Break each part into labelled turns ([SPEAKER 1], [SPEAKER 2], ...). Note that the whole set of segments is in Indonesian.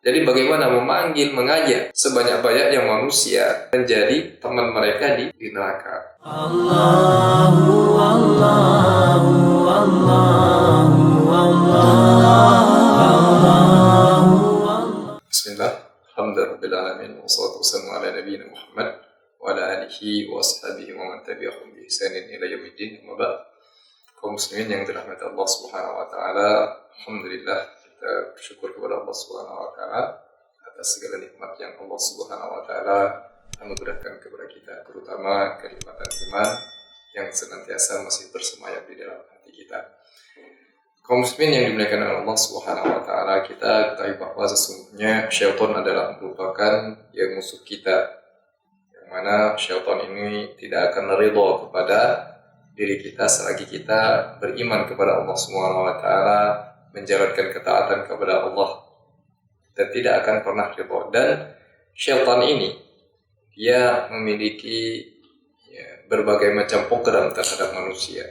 [SPEAKER 1] Jadi bagaimana memanggil, mengajak sebanyak-banyaknya manusia menjadi teman mereka di neraka. Allahu Allahu Allahu Allahu. Bismillah, alhamdulillahirabbil alamin, wassalatu wassalamu ala nabiyina Muhammad wa ala alihi wa ashabihi wa man tabi'ahum bi ihsanin ila yaumiddin. Amma ba'd. Kaum muslimin yang dirahmati Allah Subhanahu wa taala, alhamdulillah kita bersyukur kepada Allah Subhanahu wa taala atas segala nikmat yang Allah Subhanahu wa taala anugerahkan kepada kita, terutama kenikmatan iman yang senantiasa masih bersemayam di dalam hati kita. Kaum muslimin yang dimuliakan oleh Allah Subhanahu wa taala, kita ketahui bahwa sesungguhnya syaitan adalah merupakan yang musuh kita, yang mana syaitan ini tidak akan ridha kepada diri kita selagi kita beriman kepada Allah Subhanahu wa taala, menjalankan ketaatan kepada Allah, dan tidak akan pernah ridha. Dan syaitan ini dia memiliki berbagai macam program terhadap manusia,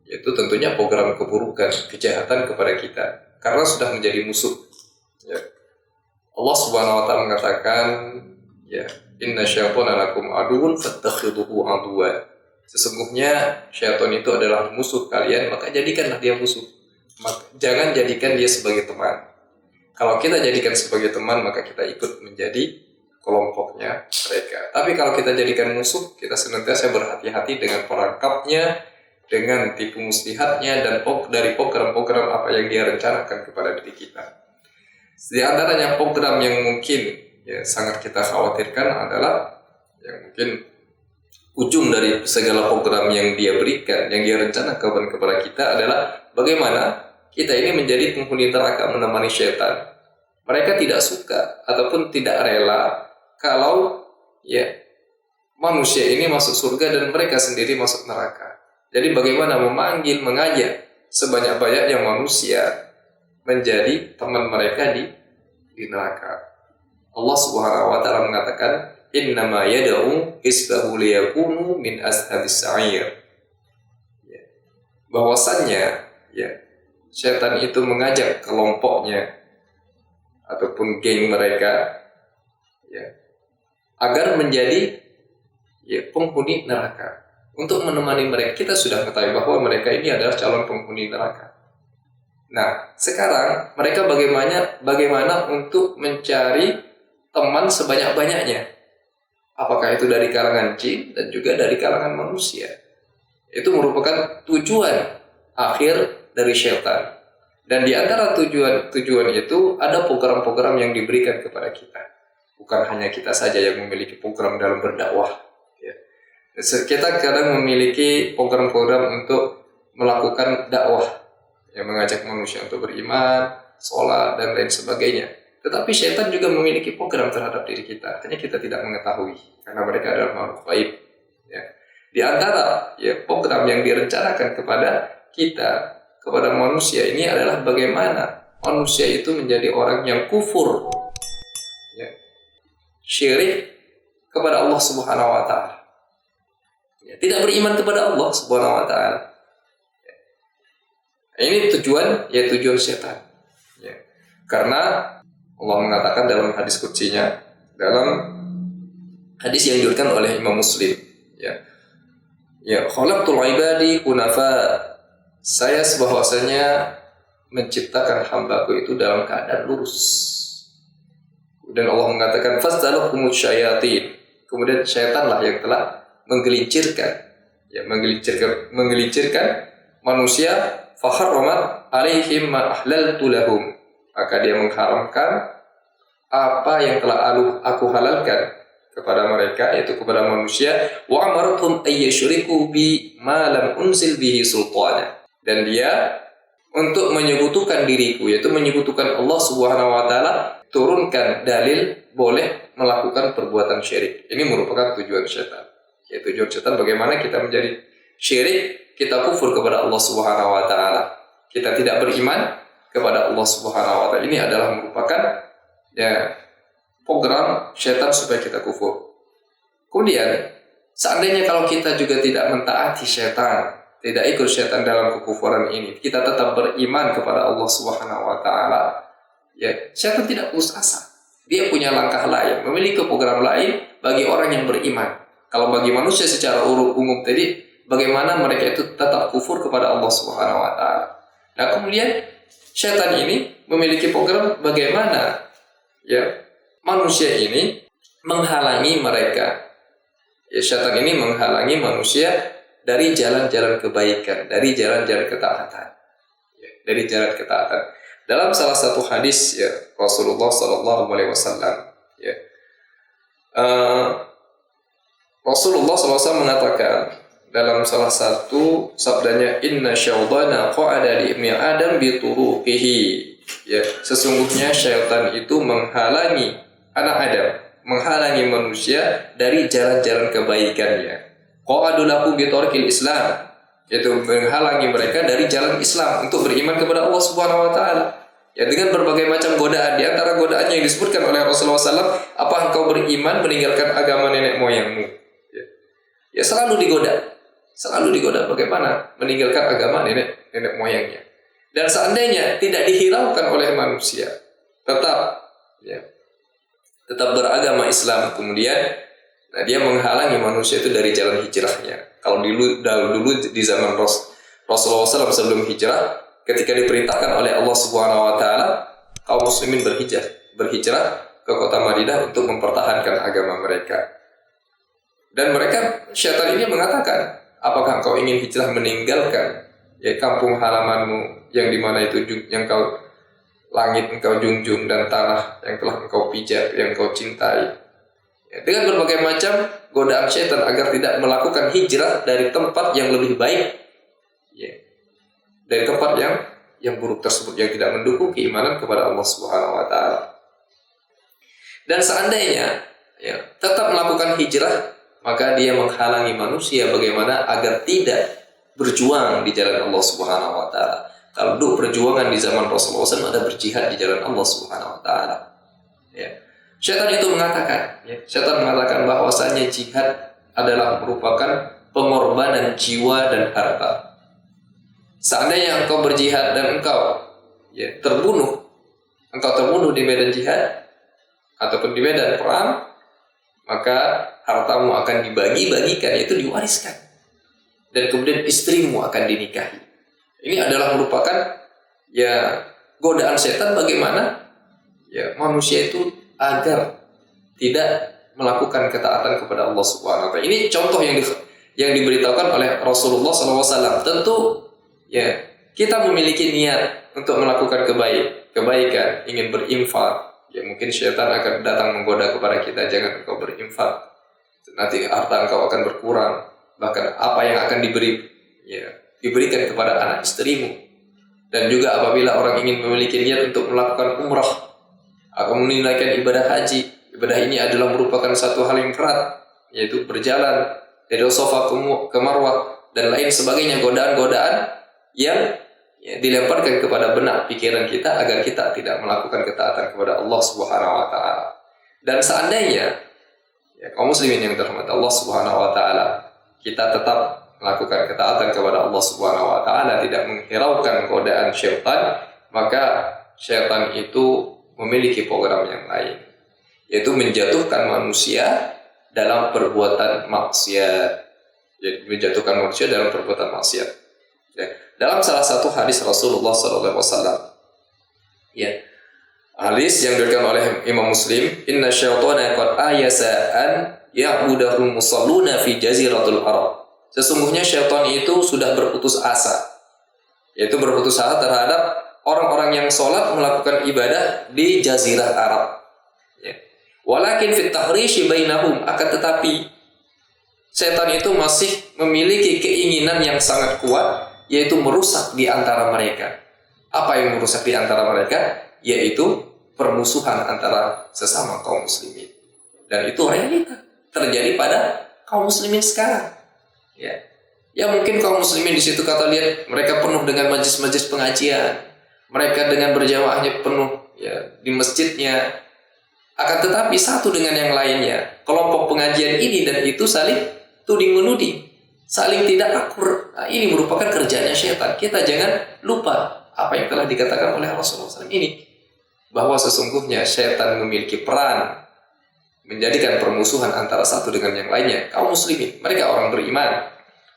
[SPEAKER 1] yaitu tentunya program keburukan, kejahatan kepada kita, karena sudah menjadi musuh. Allah Subhanahu wa taala mengatakan, inna syaitana lakum aduwwun fattakhidhuhu aduwwan. Sesungguhnya syaitan itu adalah musuh kalian, maka jadikanlah dia musuh. Jangan jadikan dia sebagai teman. Kalau kita jadikan sebagai teman, maka kita ikut menjadi kelompoknya mereka. Tapi kalau kita jadikan musuh, kita senantiasa berhati-hati dengan perangkapnya, dengan tipu muslihatnya, dan dari program-program apa yang dia rencanakan kepada diri kita. Di antaranya program yang mungkin sangat kita khawatirkan adalah yang mungkin ujung dari segala program yang dia berikan, yang dia rencanakan kepada kita adalah bagaimana kita ini menjadi penghuni neraka menemani syaitan. Mereka tidak suka ataupun tidak rela kalau manusia ini masuk surga dan mereka sendiri masuk neraka. Jadi bagaimana memanggil, mengajak sebanyak-banyaknya manusia menjadi teman mereka di neraka. Allah Subhanahu wa taala mengatakan, innama yad'u hisbahu liyakunu min ashabis sa'ir. Bahwasannya syaitan itu mengajak kelompoknya ataupun geng mereka agar menjadi penghuni neraka, untuk menemani mereka. Kita sudah ketahui bahwa mereka ini adalah calon penghuni neraka. Nah, sekarang mereka bagaimana untuk mencari teman sebanyak-banyaknya? Apakah itu dari kalangan jin dan juga dari kalangan manusia? Itu merupakan tujuan akhir dari syaitan. Dan di antara tujuan itu ada program-program yang diberikan kepada kita. Bukan hanya kita saja yang memiliki program dalam berdakwah. Kita kadang memiliki program-program untuk melakukan dakwah, yang mengajak manusia untuk beriman, sholat, dan lain sebagainya. Tetapi syaitan juga memiliki program terhadap diri kita, hanya kita tidak mengetahui, karena mereka adalah makhluk gaib. Di antara program yang direncanakan kepada kita, kepada manusia ini adalah bagaimana manusia itu menjadi orang yang kufur, syirik kepada Allah Subhanahu wa taala. Tidak beriman kepada Allah Subhanahu wa taala. Ini tujuan syaitan. Karena Allah mengatakan dalam hadis qudsinya, dalam hadis yang diriwayatkan oleh Imam Muslim, khalaqtul ibadi hunafa. Saya bahwasanya menciptakan hambaku itu dalam keadaan lurus. Dan Allah mengatakan fastalahumul syayatin. Kemudian syaitanlah yang telah menggelincirkan manusia, faharramat alaihim ma ahlaltu lahum. Maka dia mengharamkan apa yang telah aku halalkan kepada mereka, yaitu kepada manusia, wa amaratuhum ayyushriku bi ma lam unzil bihi sultana. Dan dia untuk menyekutukan diriku, yaitu menyekutukan Allah Subhanahu wa taala, turunkan dalil boleh melakukan perbuatan syirik. Ini merupakan tujuan syaitan. Yaitu tujuan syaitan bagaimana kita menjadi syirik, kita kufur kepada Allah Subhanahu wa taala. Kita tidak beriman kepada Allah Subhanahu wa taala. Ini adalah merupakan program syaitan supaya kita kufur. Kemudian seandainya kalau kita juga tidak mentaati syaitan, tidak ikut syaitan dalam kekufuran ini, kita tetap beriman kepada Allah Subhanahu wa taala, Ya, syaitan tidak putus asa. Dia punya langkah lain, memiliki program lain bagi orang yang beriman. Kalau bagi manusia secara umum tadi, bagaimana mereka itu tetap kufur kepada Allah Subhanahu wa taala. Nah, kemudian syaitan ini memiliki program bagaimana ya manusia ini menghalangi mereka. Ya, syaitan ini menghalangi manusia dari jalan-jalan kebaikan, dari jalan-jalan ketaatan. Ya, dari jalan ketaatan. Dalam salah satu hadis ya Rasulullah Sallallahu Alaihi Wasallam, ya, Rasulullah SAW mengatakan dalam salah satu sabdanya, Inna syaitana qa'ada li ibni Adam bi turuqihi. Ya, sesungguhnya syaitan itu menghalangi anak Adam, menghalangi manusia dari jalan-jalan kebaikannya. Qa'adu lahu bi tariqil Islam, yaitu menghalangi mereka dari jalan Islam untuk beriman kepada Allah Subhanahu wa taala. Ya, dengan berbagai macam godaan. Di antara godaannya yang disebutkan oleh Rasulullah SAW, apa engkau beriman meninggalkan agama nenek moyangmu? Ya, selalu digoda bagaimana meninggalkan agama nenek moyangnya. Dan seandainya tidak dihiraukan oleh manusia, tetap beragama Islam, kemudian dia menghalangi manusia itu dari jalan hijrahnya. Kalau dulu di zaman Rasulullah SAW sebelum hijrah, ketika diperintahkan oleh Allah Subhanahu wa taala, kaum muslimin berhijrah ke kota Madinah untuk mempertahankan agama mereka. Dan mereka, syaitan ini mengatakan, apakah engkau ingin hijrah meninggalkan ya kampung halamanmu yang dimana itu yang kau langit engkau junjung dan tanah yang telah engkau pijak, yang engkau cintai. Ya, dengan berbagai macam godaan syaitan agar tidak melakukan hijrah dari tempat yang lebih baik, ya, dari tempat yang buruk tersebut, yang tidak mendukung keimanan kepada Allah Subhanahu wa taala. Dan seandainya ya tetap melakukan hijrah, maka dia menghalangi manusia bagaimana agar tidak berjuang di jalan Allah Subhanahu wa taala. Kalau dulu perjuangan di zaman Rasulullah SAW ada berjihad di jalan Allah Subhanahu wa taala. Ya. Syaitan itu mengatakan bahwasanya jihad adalah merupakan pengorbanan jiwa dan harta. Seandainya engkau berjihad dan engkau terbunuh di medan jihad ataupun di medan perang, maka hartamu akan dibagi-bagikan, yaitu diwariskan, dan kemudian istrimu akan dinikahi. Ini adalah merupakan godaan setan bagaimana manusia itu agar tidak melakukan ketaatan kepada Allah Subhanahu wa taala. Ini contoh yang diberitahukan oleh Rasulullah SAW. Tentu kita memiliki niat untuk melakukan kebaikan, ingin berinfak. Ya, mungkin syaitan akan datang menggoda kepada kita, jangan engkau berinfak, nanti harta engkau akan berkurang. Bahkan apa yang akan diberikan kepada anak istrimu. Dan juga apabila orang ingin memiliki niat untuk melakukan umrah, akan menunaikan ibadah haji. Ibadah ini adalah merupakan satu hal yang berat, yaitu berjalan dari Safa ke Marwah dan lain sebagainya, godaan-godaan yang dilemparkan kepada benak pikiran kita agar kita tidak melakukan ketaatan kepada Allah Subhanahu wa taala. Dan seandainya kaum muslimin yang dirahmati Allah Subhanahu wa taala, kita tetap melakukan ketaatan kepada Allah Subhanahu wa taala, tidak menghiraukan godaan syaitan, maka syaitan itu memiliki program yang lain, yaitu menjatuhkan manusia dalam perbuatan maksiat. Dalam salah satu hadis Rasulullah SAW, hadis yang diriwayatkan oleh Imam Muslim, Inna syaitana qad ayasa an ya'budahu musalluna fi jaziratul Arab. Sesungguhnya syaitan itu sudah berputus asa, yaitu berputus asa terhadap orang-orang yang sholat melakukan ibadah di jazirah Arab. Walakin fit tahrishi bainahum, akan tetapi setan itu masih memiliki keinginan yang sangat kuat, yaitu merusak di antara mereka. Apa yang merusak di antara mereka? Yaitu permusuhan antara sesama kaum muslimin. Dan itu realita terjadi pada kaum muslimin sekarang. Ya mungkin kaum muslimin di situ kata lihat mereka penuh dengan majlis-majlis pengajian, mereka dengan berjamaahnya penuh di masjidnya. Akan tetapi satu dengan yang lainnya, kelompok pengajian ini dan itu saling tuding menuding, saling tidak akur. Nah, ini merupakan kerjanya syaitan. Kita jangan lupa apa yang telah dikatakan oleh Rasulullah SAW ini. bahwa sesungguhnya syaitan memiliki peran menjadikan permusuhan antara satu dengan yang lainnya. Kaum muslimin, mereka orang beriman,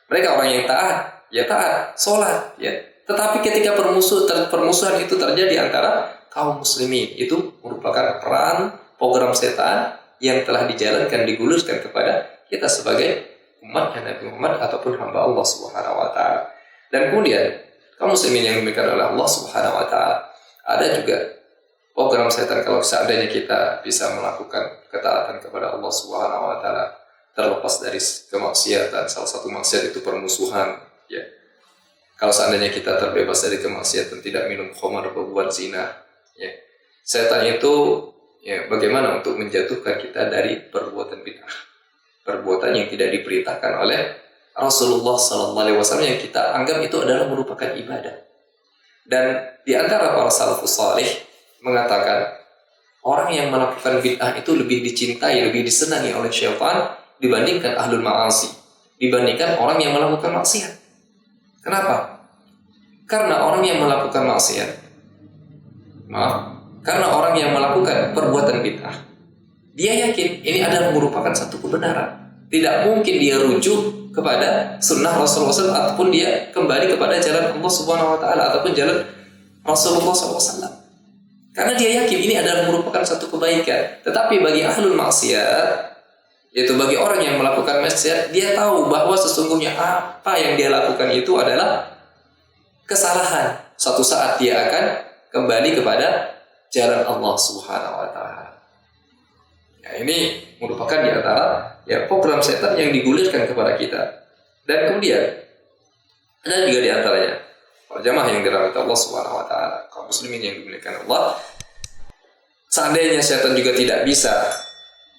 [SPEAKER 1] mereka orang yang taat, ya taat, sholat, ya. Tetapi ketika permusuhan itu terjadi antara kaum muslimin, itu merupakan peran program setan yang telah dijalankan, digulirkan kepada kita sebagai umat Nabi Muhammad ataupun hamba Allah Subhanahu wa taala. Dan kemudian kaum muslimin yang dimuliakan oleh Allah Subhanahu wa taala, ada juga program setan kalau seandainya kita bisa melakukan ketaatan kepada Allah Subhanahu wa taala, terlepas dari kemaksiatan. Salah satu maksiat itu permusuhan, ya. Kalau seandainya kita terbebas dari kemaksiatan, tidak minum khamar, berbuat zina, ya. Setan itu, ya, bagaimana untuk menjatuhkan kita dari perbuatan bid'ah, perbuatan yang tidak diperintahkan oleh Rasulullah SAW yang kita anggap itu adalah merupakan ibadah. Dan di antara para salafus salih mengatakan orang yang melakukan bid'ah itu lebih dicintai, lebih disenangi oleh syaitan dibandingkan ahlul ma'asi, dibandingkan orang yang melakukan maksiat. Kenapa? Karena orang yang melakukan maksiat, karena orang yang melakukan perbuatan bid'ah, dia yakin ini adalah merupakan satu kebenaran. Tidak mungkin dia rujuk kepada sunnah Rasulullah SAW ataupun dia kembali kepada jalan Allah Subhanahu wa taala ataupun jalan Rasulullah SAW. Karena dia yakin ini adalah merupakan satu kebaikan. Tetapi bagi ahlul maksiat, yaitu bagi orang yang melakukan maksiat, dia tahu bahwa sesungguhnya apa yang dia lakukan itu adalah kesalahan. Suatu saat dia akan kembali kepada jalan Allah Subhanahu wa taala. Ya, ini merupakan di antara ya program setan yang digulirkan kepada kita. Dan kemudian ada juga di antaranya para jamaah yang dirahmati Allah Subhanahu wa taala, kaum muslimin yang dimuliakan Allah, seandainya setan juga tidak bisa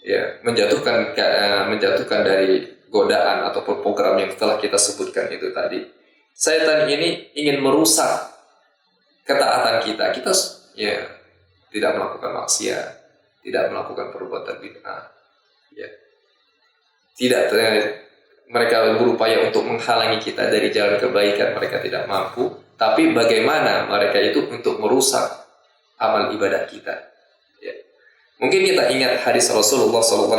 [SPEAKER 1] ya menjatuhkan dari godaan ataupun program yang telah kita sebutkan itu tadi. Setan ini ingin merusak ketaatan kita. Kita ya tidak melakukan maksiat, tidak melakukan perbuatan bid'ah, ya. Tidak mereka berupaya untuk menghalangi kita dari jalan kebaikan, mereka tidak mampu. Tapi bagaimana mereka itu untuk merusak amal ibadah kita? Ya. Mungkin kita ingat hadis Rasulullah SAW,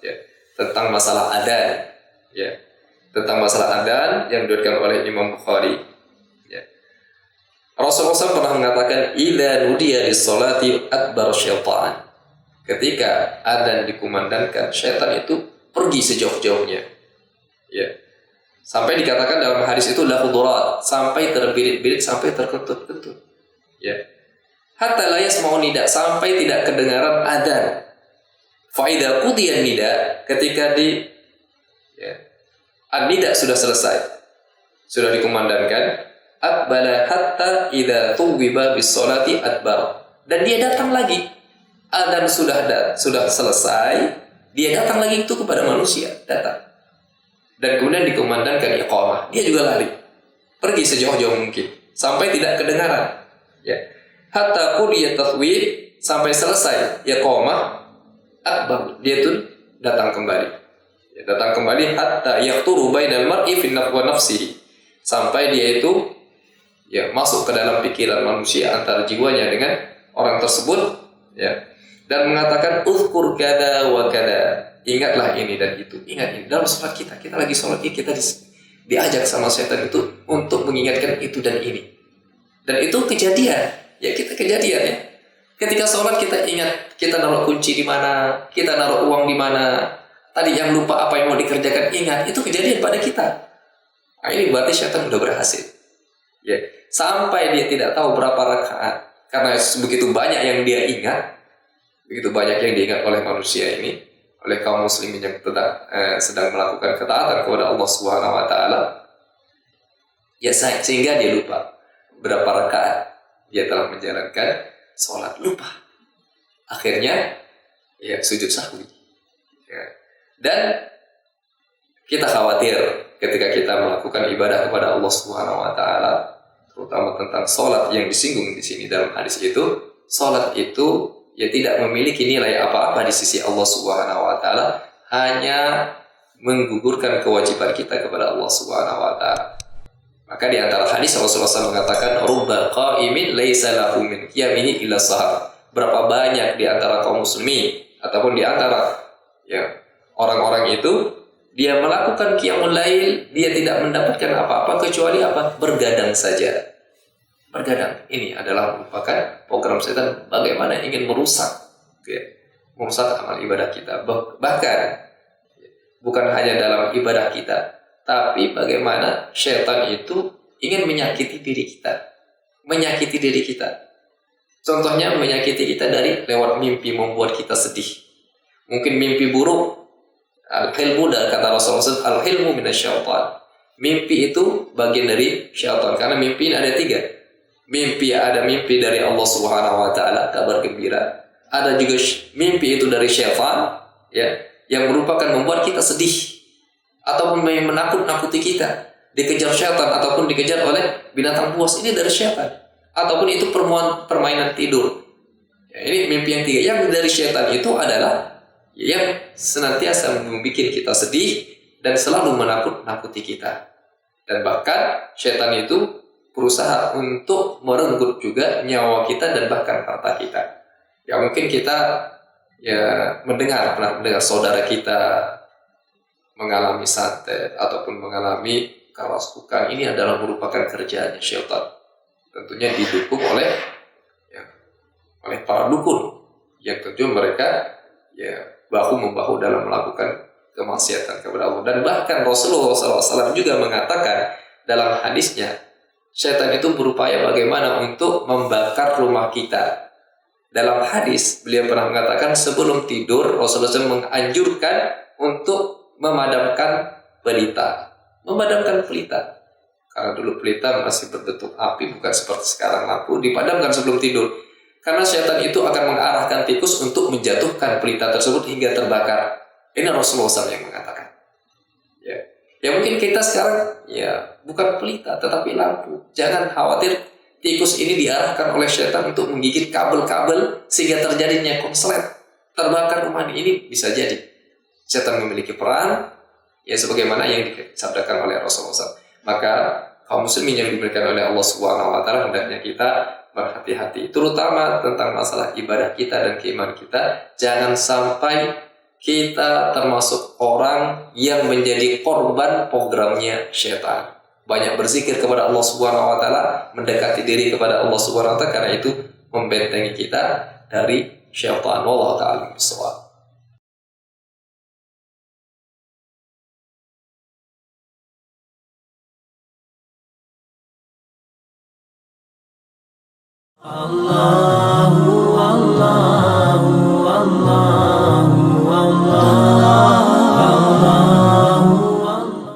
[SPEAKER 1] ya, tentang masalah adzan, ya, tentang masalah adzan yang diriwayatkan oleh Imam Bukhari. Ya. Rasulullah SAW pernah mengatakan, "Idza nudiya lis-sholati adbar syaitan." Ketika adzan dikumandangkan, syaitan itu pergi sejauh-jauhnya. Ya. Sampai dikatakan dalam hadis itu lahu durat, sampai terbirit-birit, sampai terkentut-kentut. Ya. Hatta la yasma'u nida, sampai tidak kedengaran adzan. Fa idza qudiya nida, ketika an-nida sudah selesai, sudah dikumandangkan, aqbala hatta idza tuwiba bis-sholati adbar. Dan dia datang lagi. Adzan sudah selesai, dia datang lagi itu kepada manusia, datang. Dan kemudian dikumandangkan iqamah, dia juga lari, pergi sejauh-jauh mungkin, sampai tidak kedengaran. Ya. Hatta qudiyat tathwib, sampai selesai iqamah, akbar, dia itu datang kembali. Ya, datang kembali hatta yaqturu bainal mar'i fi nafsihi, sampai dia itu ya masuk ke dalam pikiran manusia antara jiwanya dengan orang tersebut, ya. Dan mengatakan uzkur kada wa kada, ingatlah ini dan itu, ingat ini. Dalam sholat kita lagi sholat, kita diajak sama setan itu untuk mengingatkan itu dan ini. Dan itu kejadian, ya kita kejadian ya. Ketika sholat kita ingat, kita naruh kunci di mana, kita naruh uang di mana. Tadi yang lupa apa yang mau dikerjakan, ingat, itu kejadian pada kita. Nah, ini berarti setan sudah berhasil. Ya, sampai dia tidak tahu berapa rakaat, karena begitu banyak yang dia ingat. Begitu banyak yang diingat oleh manusia ini, oleh kaum muslimin yang sedang melakukan ketaatan kepada Allah Subhanahu wa taala. Ya, sehingga dia lupa berapa rakaat dia telah menjalankan sholat, lupa. Akhirnya ya sujud sahwi. Ya. Dan kita khawatir ketika kita melakukan ibadah kepada Allah Subhanahu wa taala, terutama tentang sholat yang disinggung di sini dalam hadis itu, sholat itu ya tidak memiliki nilai apa-apa di sisi Allah Subhanahu wa taala, hanya menggugurkan kewajiban kita kepada Allah Subhanahu wa taala. Maka di antara hadis Rasulullah SAW mengatakan, "Rubba qa'imin laisa lahu min qiyamihi illa sahar." berapa banyak di antara kaum muslimin ataupun di antara ya orang-orang itu dia melakukan qiyamul lail, dia tidak mendapatkan apa-apa kecuali apa? Bergadang saja. Bergadang. Ini adalah merupakan program setan bagaimana ingin merusak, ya, merusak amal ibadah kita. Bahkan bukan hanya dalam ibadah kita, tapi bagaimana setan itu ingin menyakiti diri kita. Menyakiti diri kita. Contohnya menyakiti kita dari lewat mimpi membuat kita sedih. Mungkin mimpi buruk. Al-hilmu, dari kata Rasulullah, al-hilmu minasyaitan. Mimpi itu bagian dari syaitan. Karena mimpi ini ada 3. Mimpi, ada mimpi dari Allah Subhanahu wa taala, kabar gembira. Ada juga mimpi itu dari syaitan, ya, yang merupakan membuat kita sedih ataupun menakut-nakuti kita, dikejar syaitan ataupun dikejar oleh binatang buas. Ini dari syaitan. Ataupun itu permainan tidur. Ya, ini mimpi yang 3. Yang dari syaitan itu adalah yang senantiasa membuat kita sedih dan selalu menakut-nakuti kita. Dan bahkan syaitan itu berusaha untuk merenggut juga nyawa kita dan bahkan harta kita. Ya mungkin kita pernah mendengar saudara kita mengalami santet ataupun mengalami kerasukan. Ini adalah merupakan kerjaannya syaitan. Tentunya didukung oleh para dukun yang tentu mereka bahu-membahu dalam melakukan kemaksiatan kepada Allah. Dan bahkan Rasulullah SAW juga mengatakan dalam hadisnya, syaitan itu berupaya bagaimana untuk membakar rumah kita. Dalam hadis beliau pernah mengatakan sebelum tidur Rasulullah SAW menganjurkan untuk memadamkan pelita. Memadamkan pelita. Karena dulu pelita masih berbentuk api, bukan seperti sekarang lampu, dipadamkan sebelum tidur. Karena syaitan itu akan mengarahkan tikus untuk menjatuhkan pelita tersebut hingga terbakar. Ini Rasulullah SAW yang mengatakan. Ya mungkin kita sekarang bukan pelita tetapi lampu. Jangan khawatir tikus ini diarahkan oleh syaitan untuk menggigit kabel-kabel sehingga terjadinya konslet. Terbakar rumah ini bisa jadi. Syaitan memiliki peran sebagaimana yang disabdakan oleh Rasulullah SAW. Maka kaum muslimin yang diberikan oleh Allah Subhanahu wa taala hendaknya kita berhati-hati, terutama tentang masalah ibadah kita dan keimanan kita. Jangan sampai kita termasuk orang yang menjadi korban programnya syaitan. Banyak berzikir kepada Allah Subhanahu wa taala, mendekati diri kepada Allah Subhanahu wa taala, karena itu membentengi kita dari syaitan. Wallahu ta'ala bissawab.